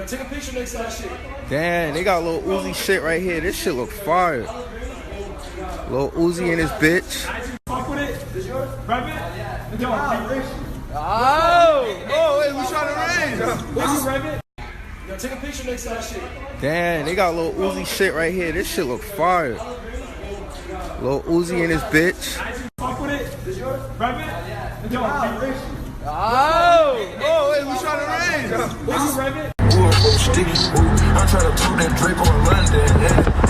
take a picture next to that shit. Damn, they got Lil Uzi shit right here. This shit look fire. Lil Uzi and his bitch. Fuck with it. Is yours? Rev it? Yo, Oh, wait, we trying to raise. What's rev it? Yo, take a picture next to that shit. Damn, they got Lil Uzi shit right here. This shit look fire. Lil Uzi and his bitch. Fuck with it. Is yours? Rev it? Yo, wait, we trying to raise. what's rev it? I'm trying to put that Drake on London.